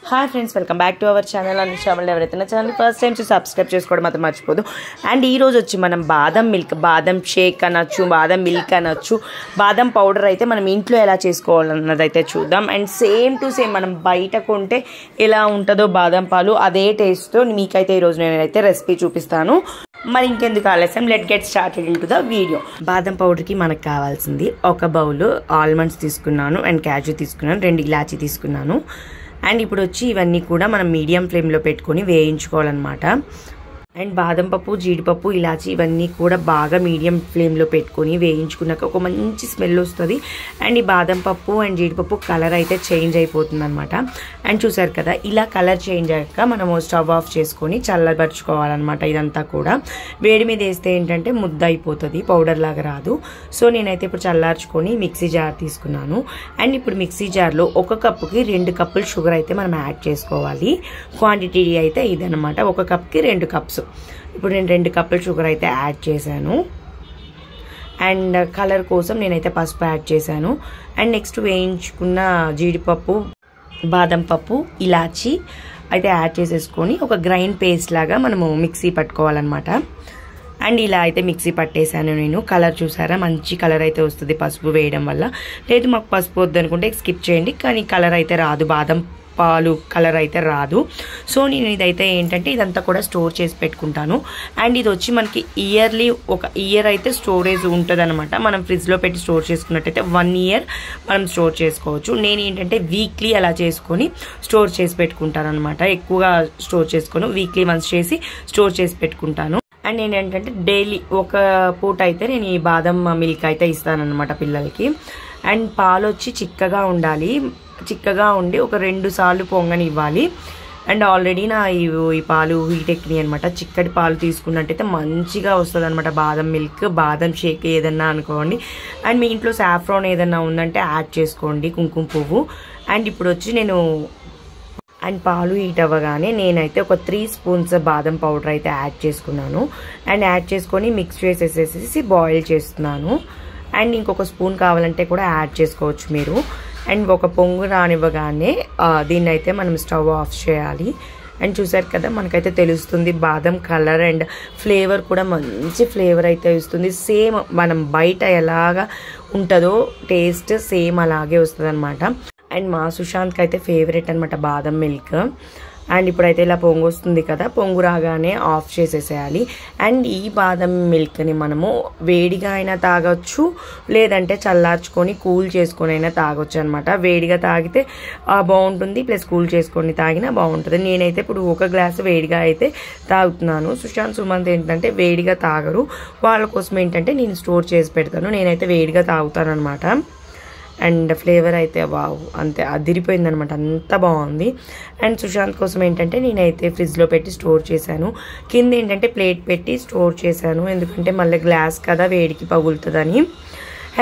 Hi friends, welcome back to our channel. అన్ని channel ఎవరైతే నా ఛానల్ ఫస్ట్ టైం చూసి సబ్స్క్రైబ్ చేసుకోవడం మాత్రం మర్చిపోదు. అండ్ ఈరోజు వచ్చి మనం బాదం మిల్క్, బాదం షేక్ అనొచ్చు, బాదం మిల్క్ అనొచ్చు, బాదం పౌడర్ అయితే మనం ఇంట్లో ఎలా చేసుకోవాలన్నది అయితే చూద్దాం. అండ్ సేమ్ టు సేమ్ మనం బయట కొంటే ఎలా ఉంటుందో బాదం పాలు అదే టేస్ట్తో మీకైతే ఈరోజు నేనైతే రెసిపీ చూపిస్తాను. మరి ఇంకెందుకు ఆలస్యం, let get started in to the video. బాదం పౌడర్కి మనకు కావాల్సింది ఒక బౌల్ ఆల్మండ్స్ తీసుకున్నాను, అండ్ క్యాజు తీసుకున్నాను, 2 ఇలాచీ తీసుకున్నాను. అండ్ ఇప్పుడు వచ్చి ఇవన్నీ కూడా మనం మీడియం ఫ్లేమ్లో పెట్టుకొని వేయించుకోవాలన్నమాట. అండ్ బాదం పప్పు, జీడిపప్పు, ఇలాచి ఇవన్నీ కూడా బాగా మీడియం ఫ్లేమ్లో పెట్టుకొని వేయించుకున్నాక ఒక మంచి స్మెల్ వస్తుంది. అండ్ ఈ బాదం పప్పు అండ్ జీడిపప్పు కలర్ అయితే చేంజ్ అయిపోతుంది అనమాట. అండ్ చూసారు కదా, ఇలా కలర్ చేంజ్ అయ్యాక మనము స్టవ్ ఆఫ్ చేసుకొని చల్లబరుచుకోవాలన్నమాట. ఇదంతా కూడా వేడి మీద వేస్తే ఏంటంటే ముద్ద అయిపోతుంది, పౌడర్ లాగా రాదు. సో నేనైతే ఇప్పుడు చల్లార్చుకొని మిక్సీ జార్ తీసుకున్నాను. అండ్ ఇప్పుడు మిక్సీ జార్లో 1 కప్పుకి 2 కప్పులు షుగర్ అయితే మనం యాడ్ చేసుకోవాలి. క్వాంటిటీ అయితే ఇదనమాట, 1 కప్కి 2 కప్స్. ఇప్పుడు నేను 2 కప్పుల షుగర్ అయితే యాడ్ చేశాను. అండ్ కలర్ కోసం నేనైతే పసుపు యాడ్ చేశాను. అండ్ నెక్స్ట్ వేయించుకున్న జీడిపప్పు, బాదం పప్పు, ఇలాచి అయితే యాడ్ చేసేసుకొని ఒక గ్రైండ్ పేస్ట్ లాగా మనము మిక్సీ పట్టుకోవాలన్నమాట. అండ్ ఇలా అయితే మిక్సీ పట్టేశాను నేను. కలర్ చూసారా, మంచి కలర్ అయితే వస్తుంది పసుపు వేయడం వల్ల. లేదు మాకు పసుపు వద్దనుకుంటే స్కిప్ చేయండి, కానీ కలర్ అయితే రాదు, బాదం పాలు కలర్ అయితే రాదు. సో నేను ఇదైతే ఏంటంటే ఇదంతా కూడా స్టోర్ చేసి పెట్టుకుంటాను. అండ్ ఇది వచ్చి మనకి ఇయర్లీ 1 ఇయర్ అయితే స్టోరేజ్ ఉంటుంది అనమాట. మనం ఫ్రిడ్జ్లో పెట్టి స్టోర్ చేసుకున్నట్టయితే 1 ఇయర్ మనం స్టోర్ చేసుకోవచ్చు. నేను ఏంటంటే వీక్లీ అలా చేసుకొని స్టోర్ చేసి పెట్టుకుంటాను అనమాట. ఎక్కువగా స్టోర్ చేసుకొని వీక్లీ వన్స్ చేసి స్టోర్ చేసి పెట్టుకుంటాను. అండ్ నేను ఏంటంటే డైలీ ఒక పూట అయితే నేను ఈ బాదం మిల్క్ అయితే ఇస్తానన్నమాట పిల్లలకి. అండ్ పాలు వచ్చి చిక్కగా ఉండాలి, చిక్కగా ఉండి ఒక 2 సార్లు పొంగనివ్వాలి. అండ్ ఆల్రెడీ నా ఈ పాలు హీట్ ఎక్కినాయి అనమాట. చిక్కటి పాలు తీసుకున్నట్టయితే మంచిగా వస్తుంది అనమాట బాదం మిల్క్, బాదం షేక్ ఏదన్నా అనుకోండి. అండ్ మీ ఇంట్లో సాఫ్రాన్ ఏదన్నా ఉందంటే యాడ్ చేసుకోండి, కుంకుమ పువ్వు. అండ్ ఇప్పుడు వచ్చి నేను అండ్ పాలు హీట్ అవ్వగానే నేనైతే ఒక 3 స్పూన్స్ బాదం పౌడర్ అయితే యాడ్ చేసుకున్నాను. అండ్ యాడ్ చేసుకొని మిక్స్ చేసేసేసి బాయిల్ చేస్తున్నాను. అండ్ ఇంకొక స్పూన్ కావాలంటే కూడా యాడ్ చేసుకోవచ్చు మీరు. అండ్ ఒక పొంగు రానివ్వగానే దీన్ని అయితే మనం స్టవ్ ఆఫ్ చేయాలి. అండ్ చూసారు కదా, మనకైతే తెలుస్తుంది బాదం కలర్ అండ్ ఫ్లేవర్ కూడా మంచి ఫ్లేవర్ అయితే వస్తుంది. సేమ్ మనం బయట ఎలాగా ఉంటుందో టేస్ట్ సేమ్ అలాగే వస్తుంది అనమాట. అండ్ మా సుశాంత్కి అయితే ఫేవరెట్ అనమాట బాదం మిల్క్. అండ్ ఇప్పుడైతే ఇలా పొంగు వస్తుంది కదా, పొంగు రాగానే ఆఫ్ చేసేసేయాలి. అండ్ ఈ బాదం మిల్క్ని మనము వేడిగా అయినా తాగొచ్చు, లేదంటే చల్లార్చుకొని కూల్ చేసుకొని అయినా తాగొచ్చు అనమాట. వేడిగా తాగితే బాగుంటుంది, ప్లస్ కూల్ చేసుకొని తాగినా బాగుంటుంది. నేనైతే ఇప్పుడు 1 గ్లాసు వేడిగా అయితే తాగుతున్నాను. సుశాంత్, సుమంత్ ఏంటంటే వేడిగా తాగరు, వాళ్ళ కోసం ఏంటంటే నేను స్టోర్ చేసి పెడతాను. నేనైతే వేడిగా తాగుతాను అనమాట. అండ్ ఫ్లేవర్ అయితే వావ్, అంతే అదిరిపోయింది అనమాట, అంత బాగుంది. అండ్ సుశాంత్ కోసం ఏంటంటే నేనైతే ఫ్రిడ్జ్లో పెట్టి స్టోర్ చేశాను. కింద ఏంటంటే ప్లేట్ పెట్టి స్టోర్ చేశాను, ఎందుకంటే మళ్ళీ గ్లాస్ కదా వేడికి పగులుతుందని.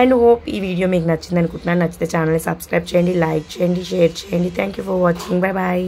అండ్ హోప్ ఈ వీడియో మీకు నచ్చింది అనుకుంటున్నాను. నచ్చితే ఛానల్ని సబ్స్క్రైబ్ చేయండి, లైక్ చేయండి, షేర్ చేయండి. Thank you for watching. Bye bye.